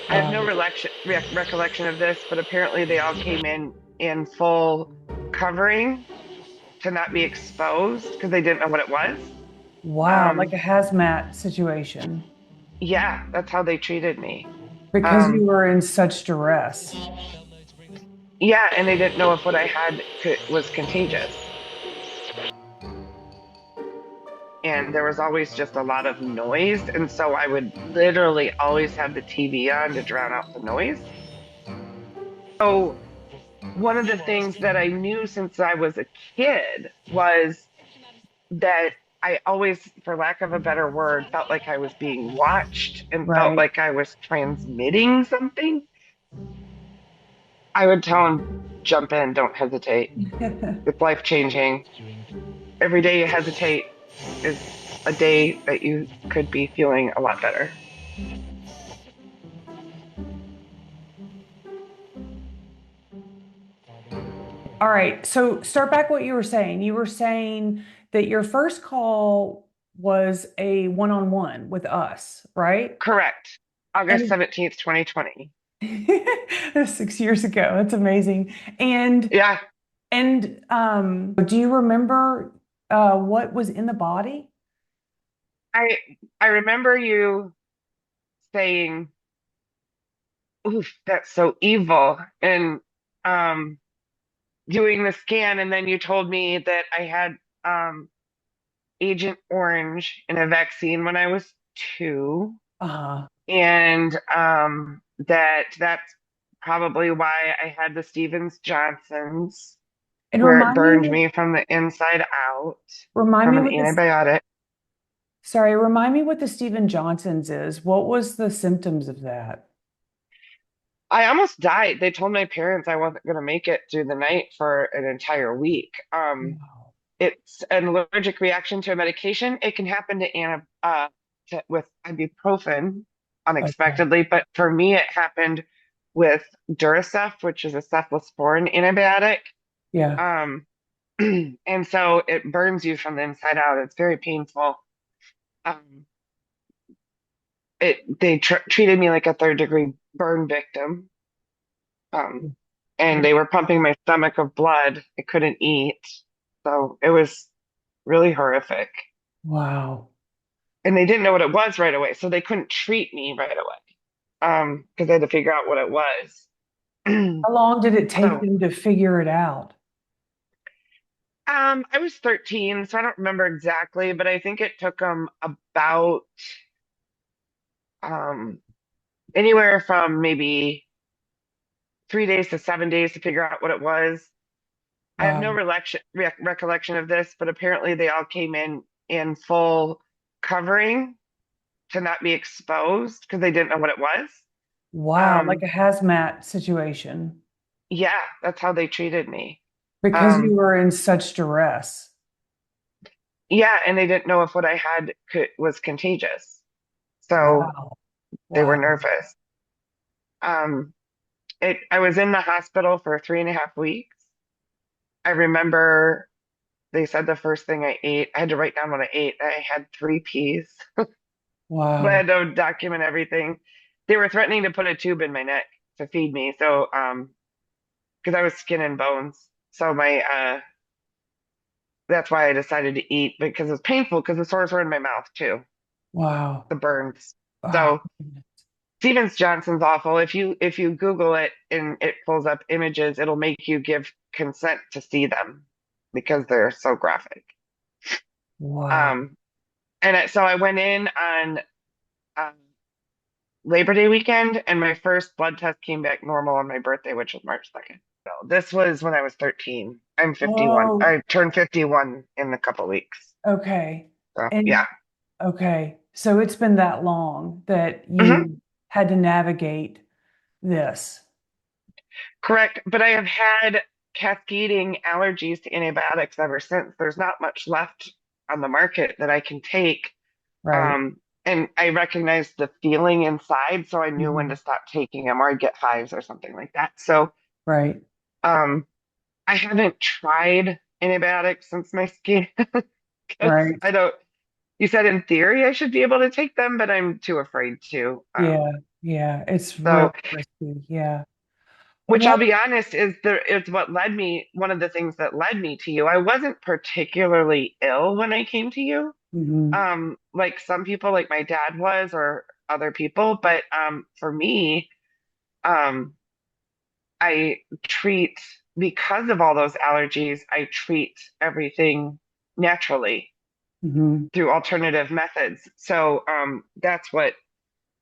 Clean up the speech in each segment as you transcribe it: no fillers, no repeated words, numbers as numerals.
I have no Wow. recollection of this, but apparently they all came in full covering to not be exposed because they didn't know what it was. Wow, like Um, a hazmat situation yeah, that's how they treated me. because you Um, were in such duress. yeah, and they didn't know if what I had was contagious. And there was always just a lot of noise, and so I would literally always have the TV on to drown out the noise. So one of the things that I knew since I was a kid was that I always, for lack of a better word, felt like I was being watched and felt Right. like I was transmitting something. I would tell him, jump in, don't hesitate. It's life changing. Every day you hesitate is a day that you could be feeling a lot better. All right. So start back what you were saying. You were saying that your first call was a one-on-one with us, right? Correct. August And 17th, 2020. 6 years ago. That's amazing. And Yeah, do you remember what was in the body? I I remember you saying, "Oof, that's so evil," and um, doing the scan, and then you told me that I had um, Agent Orange in a vaccine when I was 2, Uh, and that's probably why I had the Stevens Johnsons, and where it burned me from the inside out remind from me an what this, antibiotic. sorry, remind me what the Stephen Johnson's is. What was the symptoms of that? I almost died. They told my parents I wasn't going to make it through the night for an entire week. Wow. It's an allergic reaction to a medication. It can happen with ibuprofen Okay. unexpectedly, but for me, it happened with Duracef, which is a cephalosporin antibiotic. Yeah. Um, and so it burns you from the inside out. It's very painful. Um, they treated me like a third degree burn victim. Um, and they were pumping my stomach of blood. I couldn't eat. So it was really horrific. Wow. And they didn't know what it was right away. So they couldn't treat me right away. Because they had to figure out what it was. How long did it take So, them to figure it out? I was 13, so I don't remember exactly, but I think it took them about um, anywhere from maybe 3 days to 7 days to figure out what it was. I have no Wow. recollection of this, but apparently they all came in full covering to not be exposed because they didn't know what it was. Wow, like Um, a hazmat situation yeah, that's how they treated me. because you Um, were in such duress. yeah, and they didn't know if what I had was contagious, so Wow. they were Wow. nervous. Um, I was in the hospital for 3.5 weeks. I remember they said the first thing I ate, I had to write down what I ate. I had 3 peas, but I Wow. had to document everything. They were threatening to put a tube in my neck to feed me, so because I was skin and bones. So my that's why I decided to eat because it was painful because the sores were in my mouth too, Wow. the burns. Oh, So Stevens Johnson's awful. If you Google it and it pulls up images, it'll make you give consent to see them because they're so graphic. wow. Um, so I went in on um, Labor Day weekend, and my first blood test came back normal on my birthday, which was March 2nd. So this was when I was 13. I'm 51. Oh, I turned 51 in a couple weeks. okay. So And yeah. okay. So it's been that long that Hmm. you had to navigate this. Correct. But I have had cascading allergies to antibiotics ever since. There's not much left on the market that I can take. Right. And I recognized the feeling inside, so I knew when to Mhm. stop taking them or I'd get hives or something like that. So Right. um, I haven't tried antibiotics since my skin because Right. I don't. You said in theory I should be able to take them, but I'm too afraid to. Yeah. Yeah. It's really So, risky. Yeah. which Well, I'll be honest is what led me. One of the things that led me to you. I wasn't particularly ill when I came to you. mhm, Like some people, like my dad was, or other people, but for me, um, I treat because of all those allergies. I treat everything naturally mhm. through alternative methods. So that's what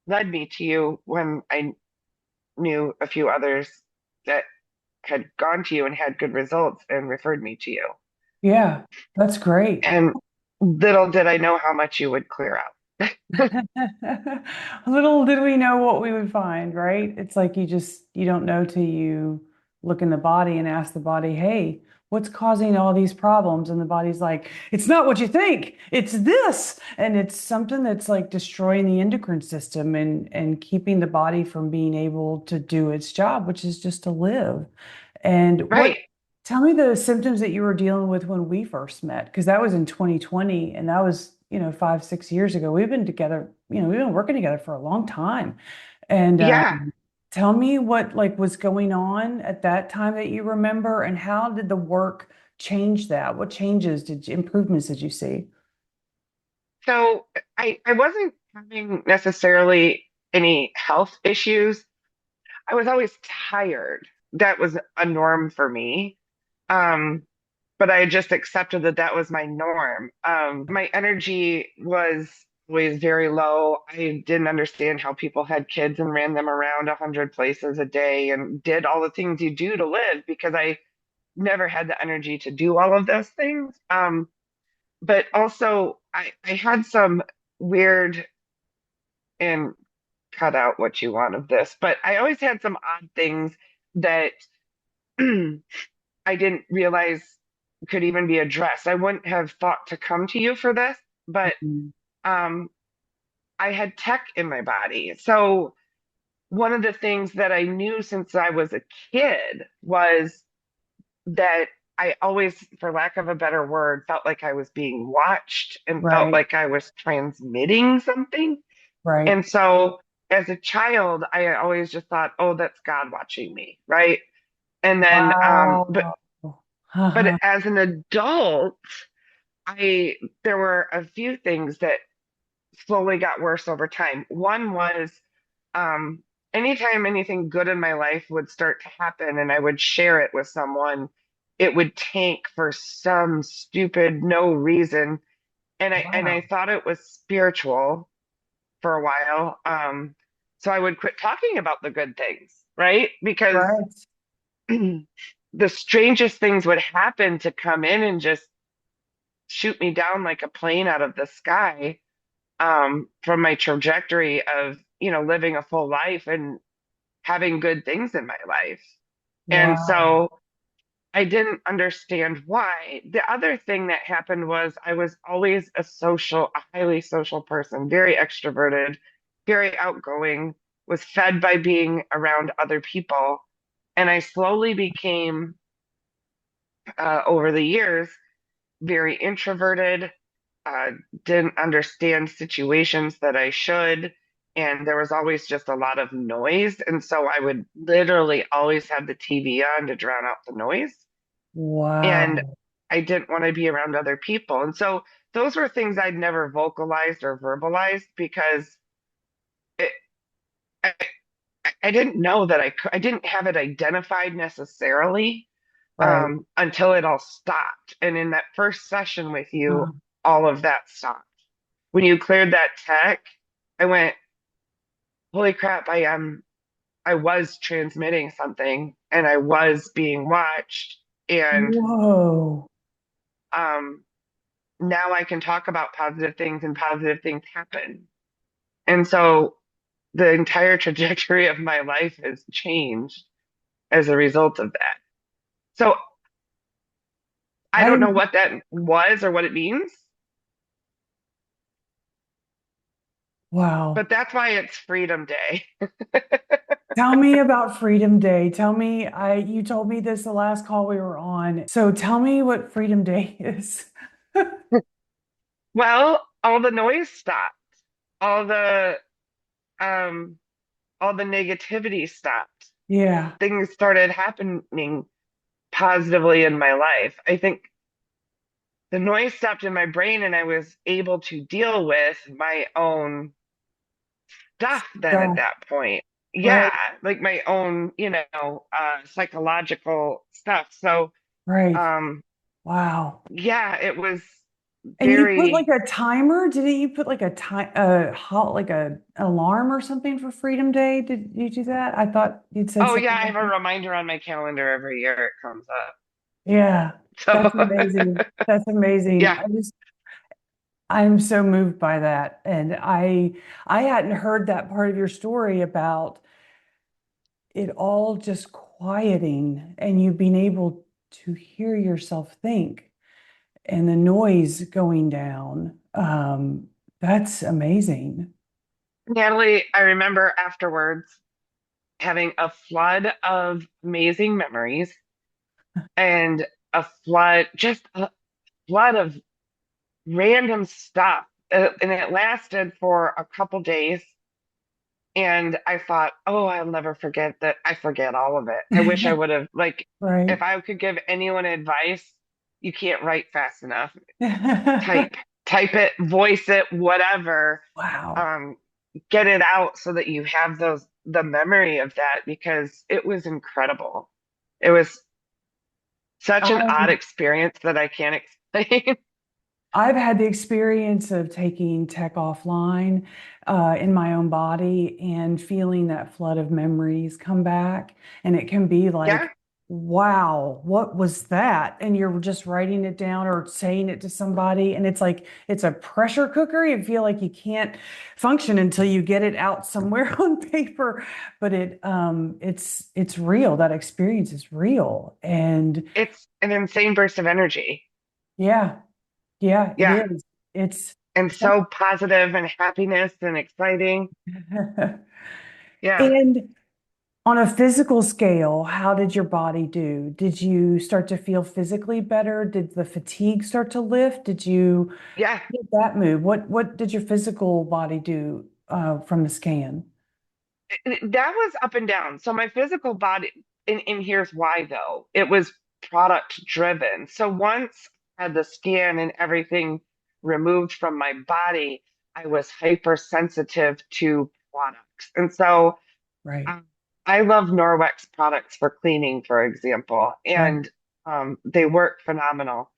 led me to you when I knew a few others that had gone to you and had good results and referred me to you. Yeah, that's great. And little did I know how much you would clear out. Little did we know what we would find, right? It's like you don't know till you look in the body and ask the body, "Hey, what's causing all these problems?" And the body's like, "It's not what you think. It's this." And it's something that's like destroying the endocrine system and keeping the body from being able to do its job, which is just to live. And what Right. tell me the symptoms that you were dealing with when we first met, because that was in 2020 and that was, 5, 6 years ago. We've been together, we've been working together for a long time. And Yeah. tell me what like was going on at that time that you remember, and how did the work change that? What improvements did you see? So I wasn't having necessarily any health issues. I was always tired. That was a norm for me. Um, but I just accepted that that was my norm. My energy was always very low. I didn't understand how people had kids and ran them around 100 places a day and did all the things you do to live because I never had the energy to do all of those things. But also, I had some weird and cut out what you want of this, but I always had some odd things that I didn't realize could even be addressed. I wouldn't have thought to come to you for this, but Mhm. um, I had tech in my body. So one of the things that I knew since I was a kid was that I always, for lack of a better word, felt like I was being watched and felt Right, like I was transmitting something. right. And so as a child, I always just thought, oh, that's God watching me, right? And then, Wow. but Uh-huh. as an adult, I there were a few things that slowly got worse over time. One was um, anytime anything good in my life would start to happen and I would share it with someone, it would tank for some stupid no reason. And I Wow. thought it was spiritual for a while. So I would quit talking about the good things, right? Because Right. the strangest things would happen to come in and just shoot me down like a plane out of the sky from my trajectory of, living a full life and having good things in my life. And Wow. so I didn't understand why. The other thing that happened was I was always a highly social person, very extroverted, very outgoing, was fed by being around other people. And I slowly became, over the years, very introverted, uh, didn't understand situations that I should. And there was always just a lot of noise. And so I would literally always have the TV on to drown out the noise. And Wow. I didn't want to be around other people. And so those were things I'd never vocalized or verbalized because it, I, I didn't know that I didn't have it identified necessarily Right. until it all stopped. And in that first session with you, Uh, all of that stopped. When you cleared that tech, I went, holy crap, I was transmitting something and I was being watched. And Whoa. um, now I can talk about positive things and positive things happen. And so the entire trajectory of my life has changed as a result of that. So I I don't know didn't, what that was or what it means, wow. but that's why it's Freedom Day. Tell me about Freedom Day. Tell me, you told me this the last call we were on. So tell me what Freedom Day is. Well, all the noise stopped. All the um all the negativity stopped. Yeah, Things started happening positively in my life. I think the noise stopped in my brain and I was able to deal with my own stuff then at stuff. that point. Right, Yeah, like my own, psychological stuff. So, right. um, Wow. yeah, it was And you put like very, a timer? Didn't you put like a time, like a alarm or something for Freedom Day? Did you do that? I thought you'd said oh yeah, something I like have a that. reminder on my calendar every year it comes up. Yeah, So, that's amazing. That's amazing. yeah, I'm so moved by that. And I hadn't heard that part of your story about it all just quieting and you being able to hear yourself think and the noise going down. That's amazing. Natalie, I remember afterwards having a flood of amazing memories and just a flood of random stuff. And it lasted for a couple days. And I thought, oh, I'll never forget that. I forget all of it. I wish I would have, like, if Right. I could give anyone advice, you can't write fast enough. Type, type it, voice it, whatever. Wow. Um, get it out so that you have the memory of that because it was incredible. It was such an odd I experience that I can't explain. I've had the experience of taking tech offline in my own body and feeling that flood of memories come back. And it can be Yeah, like, wow, what was that? And you're just writing it down or saying it to somebody. And it's like, it's a pressure cooker. You feel like you can't function until you get it out somewhere on paper. But it's real. That experience is real. And it's an insane burst of energy. yeah, yeah, it Yeah, is. It's and so positive and happiness and exciting. Yeah. and on a physical scale, how did your body do? Did you start to feel physically better? Did the fatigue start to lift? Did you Yeah, did that move? What did your physical body do from the scan? that was up and down. So my physical body, and here's why though, it was product driven. So once I had the scan and everything removed from my body, I was hypersensitive to products. And so Right, um, I love Norwex products for cleaning, for example, right. and they work phenomenal.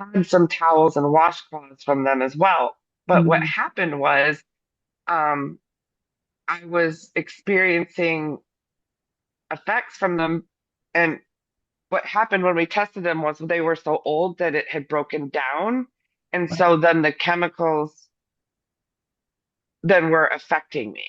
I had some towels and washcloths from them as well. But what Mhm. happened was um, I was experiencing effects from them. And what happened when we tested them was they were so old that it had broken down. And Right. so then the chemicals then were affecting me.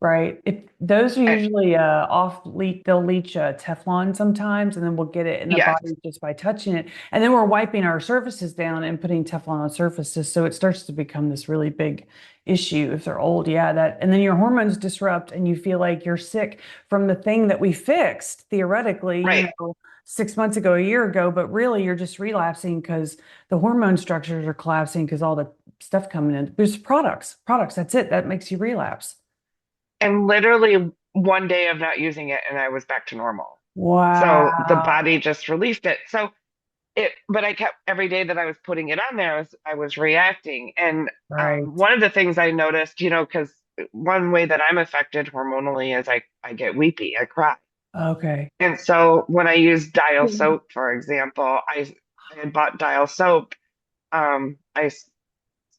Right. Those are And usually off leach, they'll leach Teflon sometimes, and then we'll get it in the yes, body just by touching it. And then we're wiping our surfaces down and putting Teflon on surfaces. So it starts to become this really big issue if they're old. Yeah, that, and then your hormones disrupt and you feel like you're sick from the thing that we fixed theoretically, right. 6 months ago, a year ago, but really you're just relapsing because the hormone structures are collapsing because all the stuff coming in. There's products. That's it. That makes you relapse. And literally one day of not using it and I was back to normal. So the Wow. body just released it. But I kept every day that I was putting it on there, I was reacting. And Right. one of the things I noticed, because one way that I'm affected hormonally is I get weepy, I cry. Okay. And so when I use Dial soap, for example, I had bought Dial soap.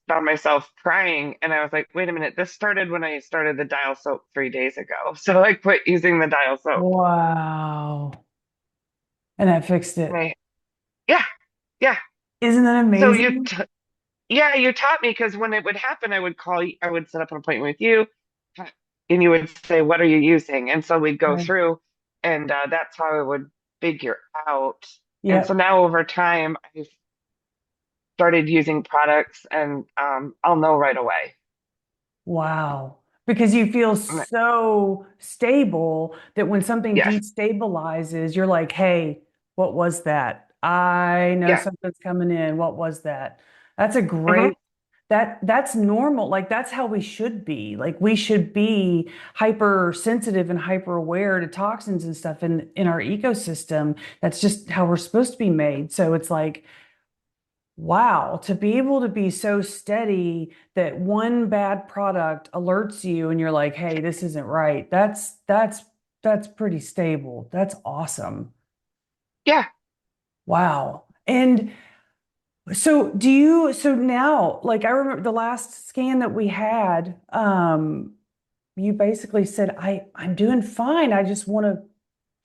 Found myself crying, and I was like, wait a minute, this started when I started the Dial soap 3 days ago. So I quit using the Dial soap. Wow. And that fixed And it. yeah, yeah. Isn't that So amazing? yeah, you taught me because when it would happen, I would call you, I would set up an appointment with you, and you would say, "What are you using?" And so we'd go Right. through, and that's how I would figure out. And so Yep. now over time, I've started using products, and I'll know right away. Wow. because you feel And so stable that when something yes. destabilizes, you're like, hey, what was that? I know Yeah. something's coming in. What was that? That's a Hmm. great that's normal. Like that's how we should be. Like we should be hypersensitive and hyper aware to toxins and stuff in our ecosystem. That's just how we're supposed to be made. So it's like, wow, to be able to be so steady that one bad product alerts you and you're like, hey, this isn't right. That's pretty stable. That's awesome. Yeah. Wow. And so do you, so now, like I remember the last scan that we had, you basically said, I'm doing fine. I just want to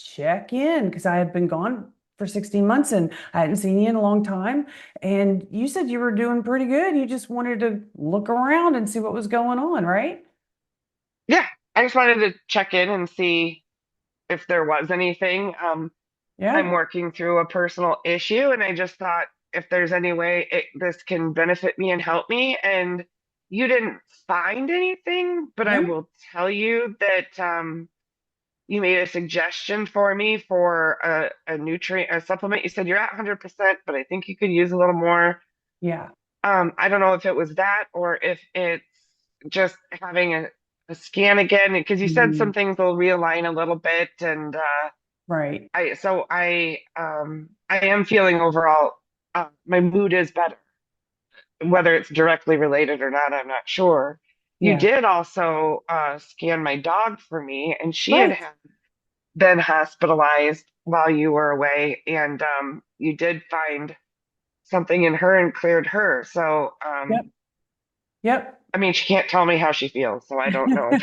check in because I had been gone for 16 months and I hadn't seen you in a long time. And you said you were doing pretty good. You just wanted to look around and see what was going on, right? Yeah. I just wanted to check in and see if there was anything. I'm Yeah. working through a personal issue, and I just thought if there's any way this can benefit me and help me. And you didn't find anything, but I No. will tell you that you made a suggestion for me for a nutrient, a supplement. You said you're at 100%, but I think you could use a little more. Yeah. I don't know if it was that or if it's just having a scan again, because you said some Mhm. things will realign a little bit, and Right. I am feeling overall my mood is better. Whether it's directly related or not, I'm not sure. You Yeah. did also scan my dog for me, and she Right. had been hospitalized while you were away, and you did find something in her and cleared her. So, Yep. Yep. I mean, she can't tell me how she feels, so I don't know.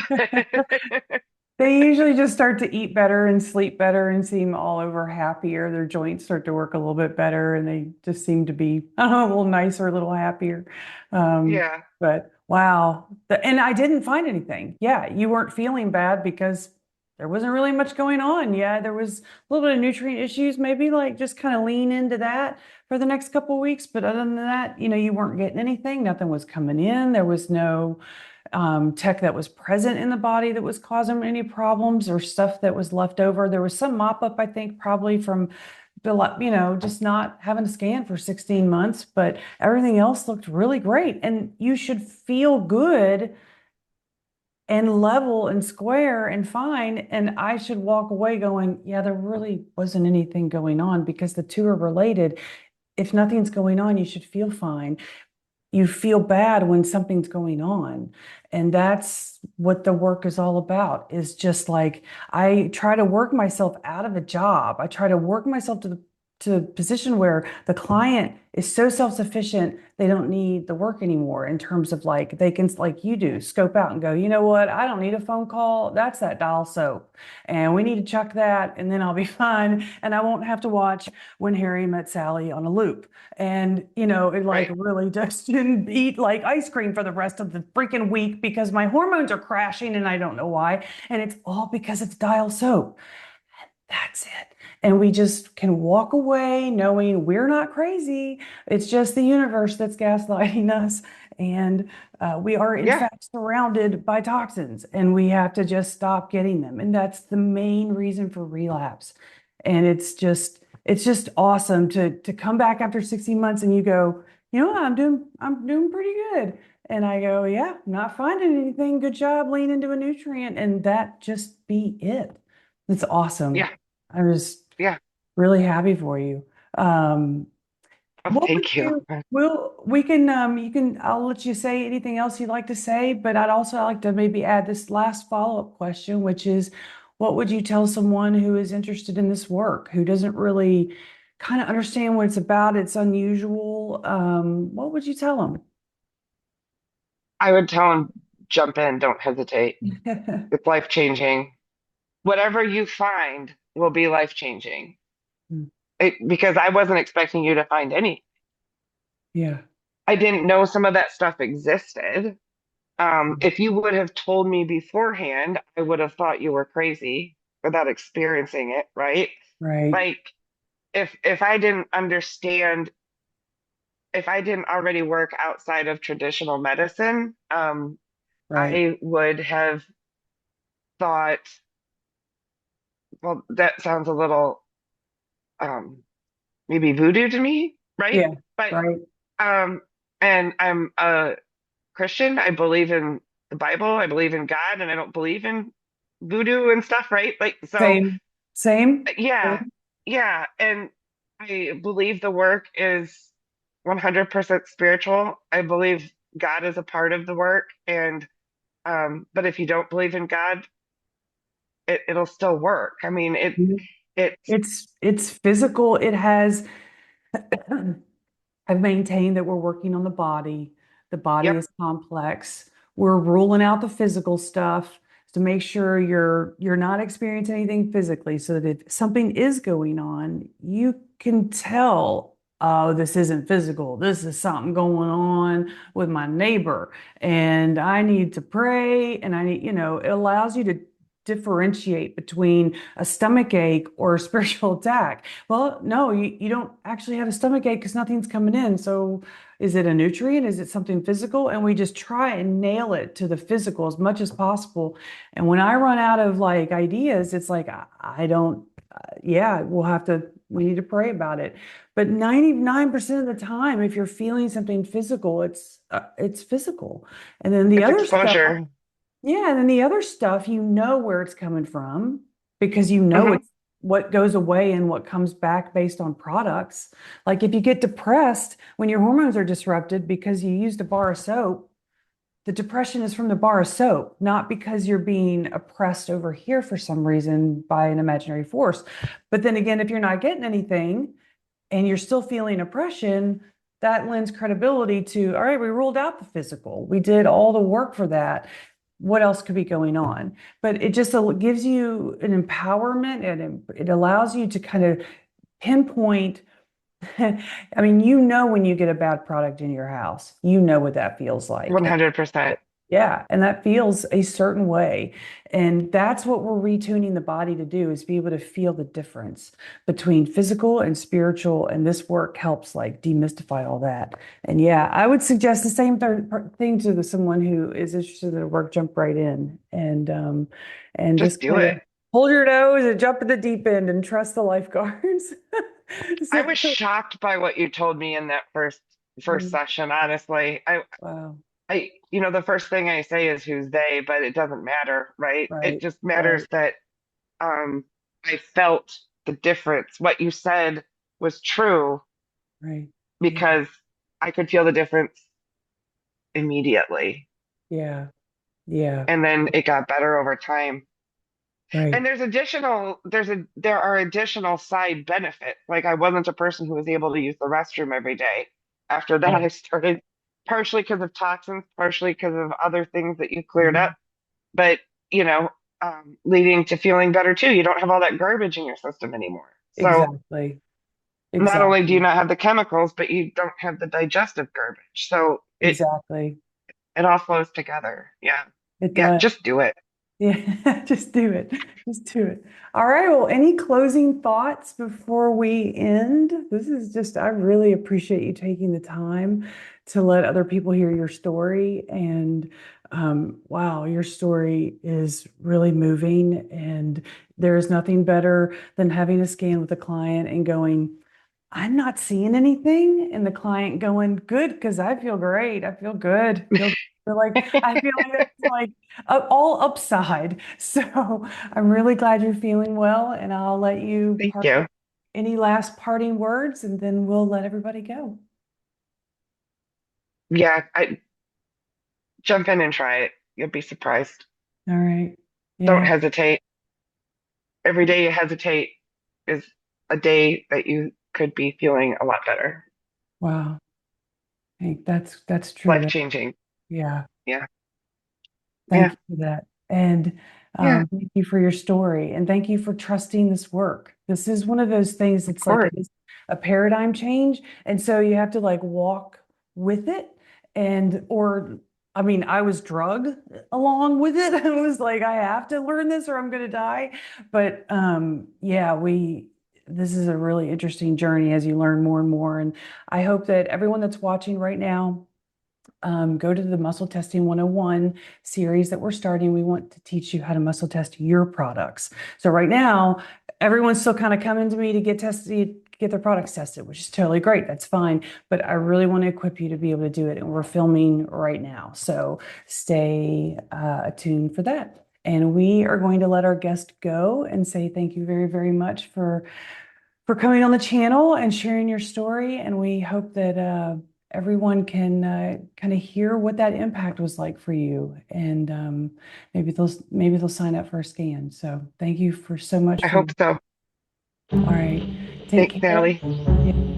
They usually just start to eat better and sleep better and seem all over happier. Their joints start to work a little bit better and they just seem to be I don't know, a little nicer, a little happier. Um, Yeah, but wow. And I didn't find anything. Yeah, you weren't feeling bad because there wasn't really much going on. Yeah, there was a little bit of nutrient issues, maybe like just kind of lean into that for the next couple of weeks. But other than that, you weren't getting anything. Nothing was coming in. There was no tech that was present in the body that was causing any problems or stuff that was left over. There was some mop up, I think, probably from just not having a scan for 16 months, but everything else looked really great. And you should feel good and level and square and fine. And I should walk away going, yeah, there really wasn't anything going on because the two are related. If nothing's going on, you should feel fine. You feel bad when something's going on. And that's what the work is all about, is just like I try to work myself out of a job. I try to work myself to a position where the client is so self-sufficient they don't need the work anymore in terms of like they can like you do scope out and go, you know what, I don't need a phone call, that's that dial soap and we need to chuck that and then I'll be fine and I won't have to watch When Harry Met Sally on a loop. And it like right. really just didn't eat like ice cream for the rest of the freaking week because my hormones are crashing and I don't know why. And it's all because it's dial soap. That's it. And we just can walk away knowing we're not crazy. It's just the universe that's gaslighting us. And we are, in Yeah, fact, surrounded by toxins, and we have to just stop getting them. And that's the main reason for relapse. And it's just awesome to come back after 16 months and you go, you know what, I'm doing pretty good. And I go, yeah, not finding anything. Good job, lean into a nutrient. And that just be it. It's awesome. yeah, I was yeah. really happy for you. Um, Oh, what would thank you. you, we can, I'll let you say anything else you'd like to say, but I'd also like to maybe add this last follow-up question, which is, what would you tell someone who is interested in this work, who doesn't really kind of understand what it's about? It's unusual. What would you tell I would tell him, jump in, don't hesitate. them? It's life changing. Whatever you find will be life changing. Because I wasn't expecting you to find any. Yeah, I didn't know some of that stuff existed. If you would have told me beforehand, I would have thought you were crazy without experiencing it, right? right. Like if I didn't understand, if I didn't already work outside of traditional medicine, right. I would have thought, well, that sounds a little um, maybe voodoo to me, right? Yeah, But right. um, and I'm a Christian. I believe in the Bible. I believe in God, and I don't believe in voodoo and stuff, right? Like, so Same, same. yeah, Same. yeah. And I believe the work is 100% spiritual. I believe God is a part of the work, and but if you don't believe in God, it'll still work. I mean, Mhm. it's It's physical. It has I've maintained that we're working on the body. The body yep, is complex. We're ruling out the physical stuff to make sure you're not experiencing anything physically so that if something is going on, you can tell, oh, this isn't physical. This is something going on with my neighbor. And I need to pray. And I need, it allows you to differentiate between a stomach ache or a spiritual attack. Well, no, you don't actually have a stomach ache because nothing's coming in. So is it a nutrient? Is it something physical? And we just try and nail it to the physical as much as possible. And when I run out of like ideas, it's like, I don't, yeah, we need to pray about it. But 99% of the time, if you're feeling something physical, it's physical. And then the it's other stuff, exposure. yeah, and then the other stuff, you know where it's coming from because you know Hmm. it's what goes away and what comes back based on products. Like if you get depressed when your hormones are disrupted because you used a bar of soap, the depression is from the bar of soap, not because you're being oppressed over here for some reason by an imaginary force. But then again, if you're not getting anything and you're still feeling oppression, that lends credibility to, all right, we ruled out the physical. We did all the work for that. What else could be going on? But it just gives you an empowerment and it allows you to kind of pinpoint. I mean, when you get a bad product in your house, you know what that feels like. 100%. Yeah, and that feels a certain way. And that's what we're retuning the body to do is be able to feel the difference between physical and spiritual. And this work helps like demystify all that. And yeah, I would suggest the same thing to someone who is interested in the work, jump right in and Just just do kind it. of hold your nose and jump in the deep end and trust the lifeguards. I So, was shocked by what you told me in that first session, honestly. wow. The first thing I say is who's they, but it doesn't matter, right? It Right, just right, matters that um I felt the difference. What you said was true right. Yeah, because I could feel the difference immediately. yeah, yeah. And then it got better over time. Right. And there are additional side benefits. Like I wasn't a person who was able to use the restroom every day. After that, Right. I started partially because of toxins, partially because of other things that you cleared up, Mhm. but you know, leading to feeling better too. You don't have all that garbage in your system anymore. So Exactly. not only do you Exactly. not have the chemicals, but you don't have the digestive garbage. So Exactly. it all flows together. Yeah. It Yeah, does. just do it. Yeah, just do it. Just do it. All right. Well, any closing thoughts before we end? I really appreciate you taking the time to let other people hear your story. And wow, your story is really moving. And there is nothing better than having a scan with a client and going, I'm not seeing anything. And the client going, good, because I feel great. I feel good. I feel like it's like all upside. So I'm really glad you're feeling well. And I'll let you Thank you. any last parting words and then we'll let everybody go. Yeah, I jump in and try it. You'll be surprised. All right. Don't Yeah. hesitate. Every day you hesitate is a day that you could be feeling a lot better. Wow. I think that's true. Life changing. Yeah. Yeah. Thank Yeah. you for that. And Yeah. thank you for your story. And thank you for trusting this work. This is one of those things Of that's like course. it is a paradigm change. And so you have to like walk with it. I mean, I was drugged along with it. I was like, I have to learn this or I'm going to die. But yeah, this is a really interesting journey as you learn more and more. And I hope that everyone that's watching right now go to the Muscle Testing 101 series that we're starting. We want to teach you how to muscle test your products. So right now, everyone's still kind of coming to me to get tested, get their products tested, which is totally great. That's fine. But I really want to equip you to be able to do it. And we're filming right now. So stay attuned for that. And we are going to let our guest go and say thank you very, very much for coming on the channel and sharing your story. And we hope that everyone can kind of hear what that impact was like for you. And maybe they'll sign up for a scan. So thank you for so much I for, hope so. all right. Take Thanks, care. Natalie. Yeah.